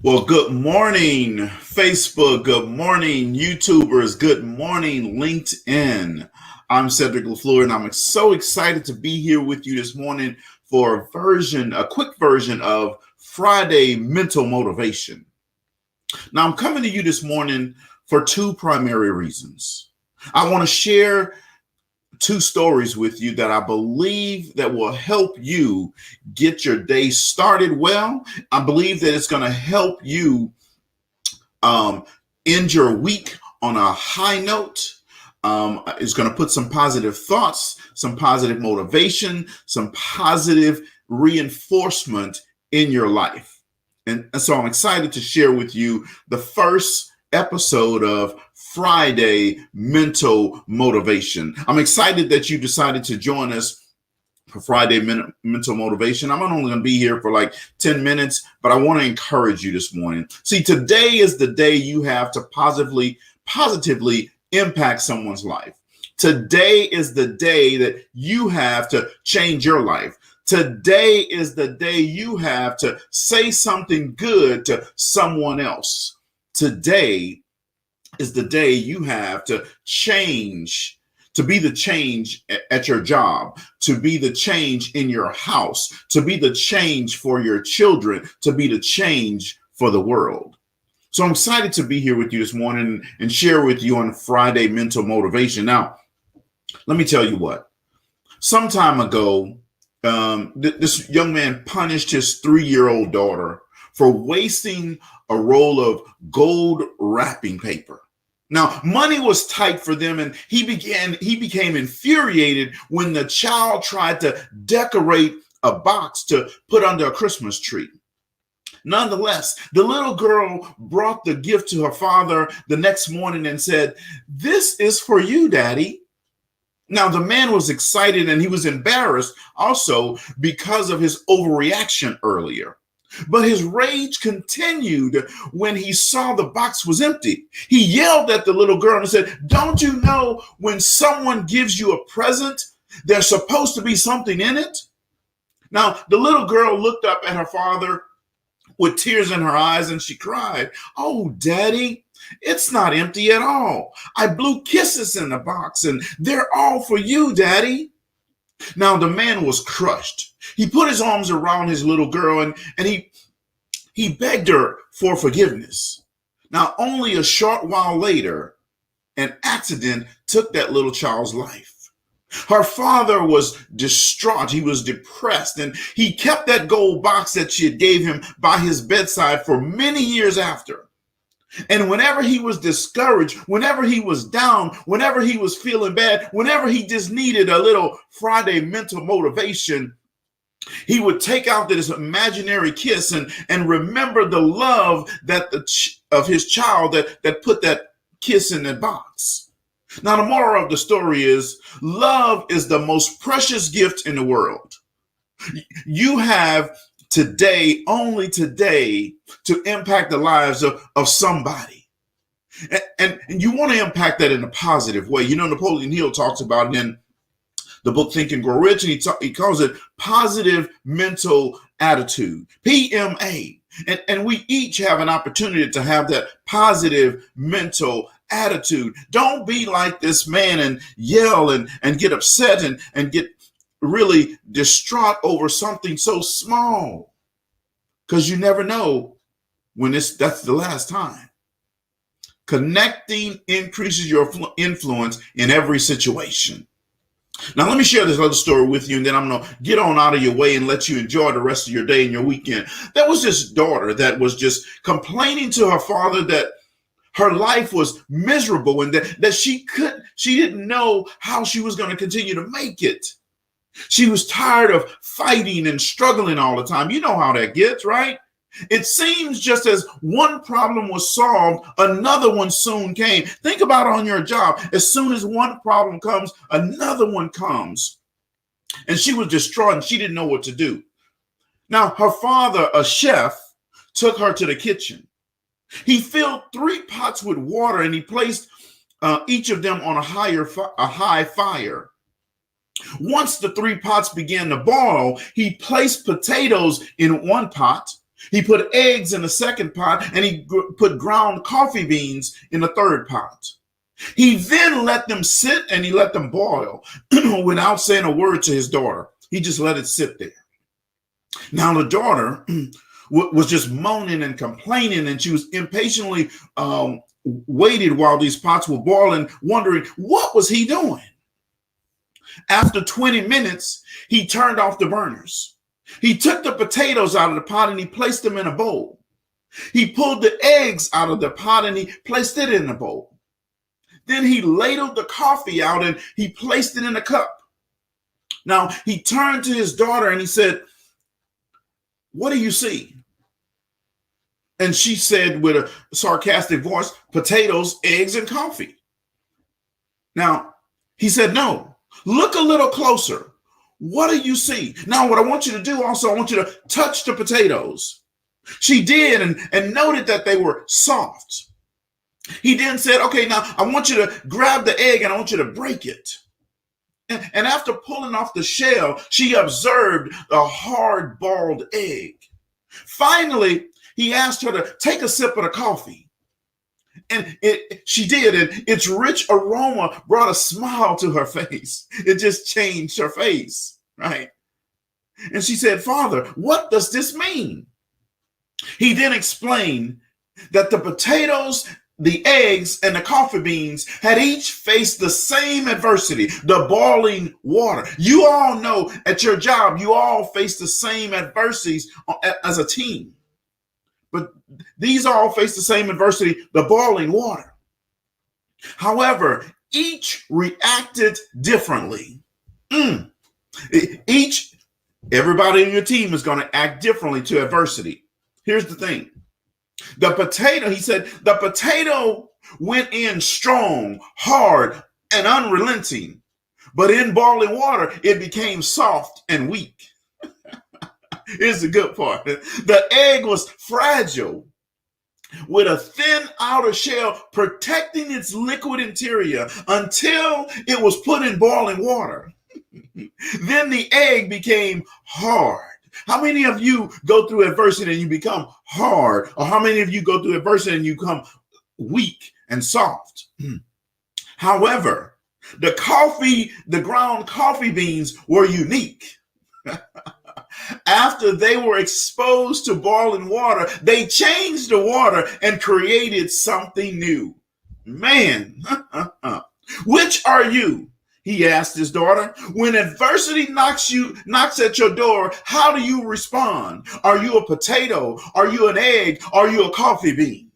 Well, good morning, Facebook. Good morning, YouTubers. Good morning, LinkedIn. I'm Cedric LaFleur, and I'm so excited to be here with you this morning for a quick version of Friday Mental Motivation. Now, I'm coming to you this morning for two primary reasons. I want to share two stories with you that I believe that will help you get your day started well. I believe that it's going to help you end your week on a high note. It's going to put some positive thoughts, some positive motivation, some positive reinforcement in your life. And so I'm excited to share with you the first episode of Friday Mental Motivation. I'm excited that you decided to join us for Friday Mental Motivation. I'm only going to be here for like 10 minutes, but I want to encourage you this morning. See, today is the day you have to positively impact someone's life. Today is the day that you have to change your life. Today is the day you have to say something good to someone else. Today is the day you have to change, to be the change at your job, to be the change in your house, to be the change for your children, to be the change for the world. So I'm excited to be here with you this morning and share with you on Friday Mental Motivation. Now, let me tell you what. Some time ago, this young man punished his 3-year-old daughter for wasting a roll of gold wrapping paper. Now, money was tight for them, and he became infuriated when the child tried to decorate a box to put under a Christmas tree. Nonetheless, the little girl brought the gift to her father the next morning and said, "This is for you, Daddy." Now, the man was excited and he was embarrassed also because of his overreaction earlier. But his rage continued when he saw the box was empty. He yelled at the little girl and said, "Don't you know when someone gives you a present, there's supposed to be something in it?" Now, the little girl looked up at her father with tears in her eyes and she cried, "Oh, Daddy, it's not empty at all. I blew kisses in the box and they're all for you, Daddy." Now, the man was crushed. He put his arms around his little girl and he begged her for forgiveness. Now, only a short while later, an accident took that little child's life. Her father was distraught. He was depressed, and he kept that gold box that she had gave him by his bedside for many years after. And whenever he was discouraged, whenever he was down, whenever he was feeling bad, whenever he just needed a little Friday mental motivation, he would take out this imaginary kiss and remember the love that of his child that put that kiss in that box. Now, the moral of the story is love is the most precious gift in the world. You have today, only today, to impact the lives of somebody. And you want to impact that in a positive way. You know, Napoleon Hill talks about it in the book Think and Grow Rich, and he calls it positive mental attitude, PMA. And we each have an opportunity to have that positive mental attitude. Don't be like this man and yell and get upset and get really distraught over something so small, because you never know when that's the last time. Connecting increases your influence in every situation. Now, let me share this other story with you, and then I'm going to get on out of your way and let you enjoy the rest of your day and your weekend. There was this daughter that was just complaining to her father that her life was miserable and that she didn't know how she was going to continue to make it. She was tired of fighting and struggling all the time. You know how that gets, right? It seems just as one problem was solved, another one soon came. Think about it on your job. As soon as one problem comes, another one comes. And she was distraught and she didn't know what to do. Now, her father, a chef, took her to the kitchen. He filled 3 pots with water and he placed each of them on a high fire. Once the 3 pots began to boil, he placed potatoes in one pot. He put eggs in the second pot, and he put ground coffee beans in the third pot. He then let them sit and he let them boil without saying a word to his daughter. He just let it sit there. Now the daughter was just moaning and complaining, and she was impatiently waited while these pots were boiling, wondering what was he doing. After 20 minutes, he turned off the burners. He took the potatoes out of the pot and he placed them in a bowl. He pulled the eggs out of the pot and he placed it in the bowl. Then he ladled the coffee out and he placed it in a cup. Now he turned to his daughter and he said, "What do you see?" And she said with a sarcastic voice, "Potatoes, eggs, and coffee." Now he said, "No, look a little closer. What do you see?" Now what I want you to do also, I want you to touch the potatoes. She did and noted that they were soft. He then said, "Okay, now I want you to grab the egg and I want you to break it." And after pulling off the shell, she observed a hard-boiled egg. Finally, he asked her to take a sip of the coffee. And she did, and its rich aroma brought a smile to her face. It just changed her face, right? And she said, "Father, what does this mean?" He then explained that the potatoes, the eggs, and the coffee beans had each faced the same adversity, the boiling water. You all know at your job, you all face the same adversities as a team. But these all face the same adversity, the boiling water. However, each reacted differently. Everybody in your team is going to act differently to adversity. Here's the thing. The potato, he said, the potato went in strong, hard, and unrelenting. But in boiling water, it became soft and weak. Here's the good part. The egg was fragile, with a thin outer shell protecting its liquid interior until it was put in boiling water. Then the egg became hard. How many of you go through adversity and you become hard? Or how many of you go through adversity and you become weak and soft? However, the ground coffee beans were unique. After they were exposed to boiling water, they changed the water and created something new. Man, which are you? He asked his daughter. When adversity knocks at your door, how do you respond? Are you a potato? Are you an egg? Are you a coffee bean?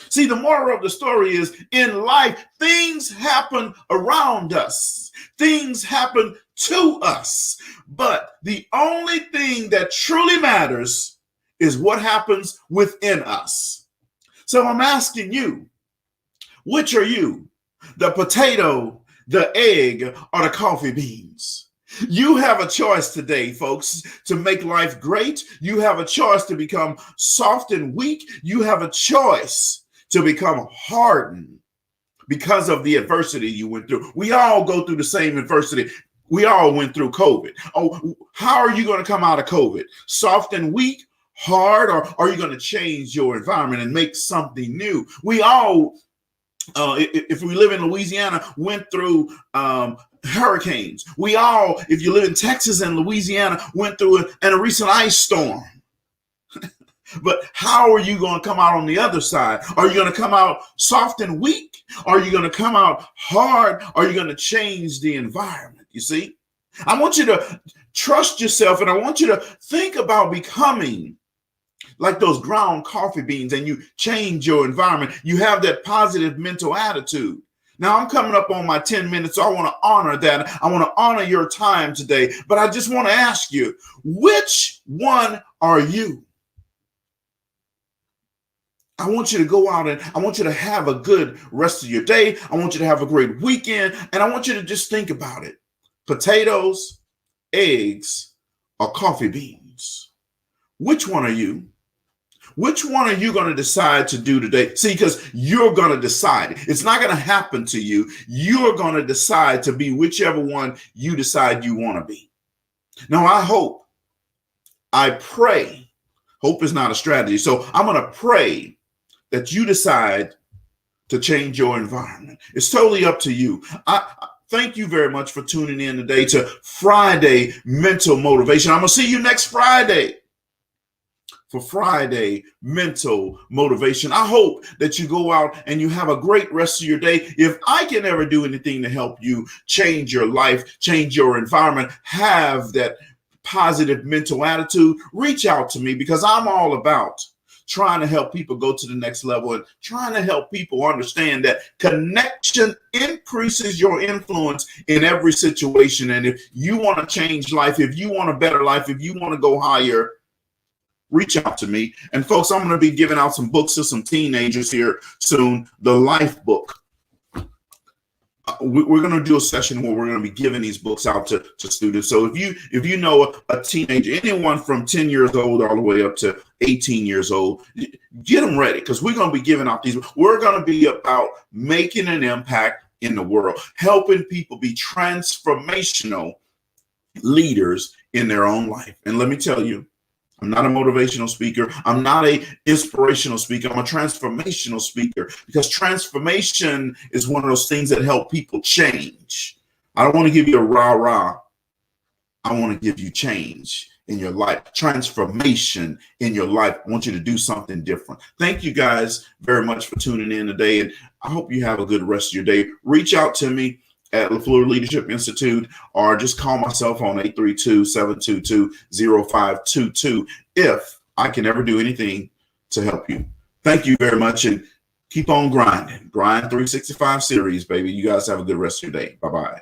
See, the moral of the story is, in life, things happen around us. Things happen to us. But the only thing that truly matters is what happens within us. So I'm asking you, which are you? The potato, the egg, or the coffee beans? You have a choice today, folks, to make life great. You have a choice to become soft and weak. You have a choice to become hardened because of the adversity you went through. We all go through the same adversity. We all went through COVID. Oh, how are you going to come out of COVID? Soft and weak, hard, or are you going to change your environment and make something new? We all, if we live in Louisiana, went through hurricanes. We all, if you live in Texas and Louisiana, went through a recent ice storm. But how are you going to come out on the other side? Are you going to come out soft and weak? Are you going to come out hard? Are you going to change the environment? You see, I want you to trust yourself, and I want you to think about becoming like those ground coffee beans, and you change your environment. You have that positive mental attitude. Now I'm coming up on my 10 minutes. So I want to honor that. I want to honor your time today, but I just want to ask you, which one are you? I want you to go out and I want you to have a good rest of your day. I want you to have a great weekend. And I want you to just think about it. Potatoes, eggs, or coffee beans? Which one are you? Which one are you going to decide to do today? See, because you're going to decide. It's not going to happen to you. You're going to decide to be whichever one you decide you want to be. Now, I hope, I pray Hope is not a strategy. So I'm going to pray that you decide to change your environment. It's totally up to you. I thank you very much for tuning in today to Friday Mental Motivation. I'm going to see you next Friday for Friday Mental Motivation. I hope that you go out and you have a great rest of your day. If I can ever do anything to help you change your life, change your environment, have that positive mental attitude, reach out to me, because I'm all about trying to help people go to the next level and trying to help people understand that connection increases your influence in every situation. And if you want to change life, if you want a better life, if you want to go higher, reach out to me. And folks, I'm going to be giving out some books to some teenagers here soon. The Life Book. We're going to do a session where we're going to be giving these books out to students. So if you know a teenager, anyone from 10 years old all the way up to 18 years old, get them ready, because we're going to be giving out these. We're going to be about making an impact in the world, helping people be transformational leaders in their own life. And let me tell you, I'm not a motivational speaker. I'm not an inspirational speaker. I'm a transformational speaker, because transformation is one of those things that help people change. I don't want to give you a rah-rah. I want to give you change in your life, transformation in your life. I want you to do something different. Thank you guys very much for tuning in today, and I hope you have a good rest of your day. Reach out to me at LaFleur Leadership Institute, or just call myself on 832-722-0522 if I can ever do anything to help you. Thank you very much, and keep on grinding. Grind 365 series, baby. You guys have a good rest of your day. Bye-bye.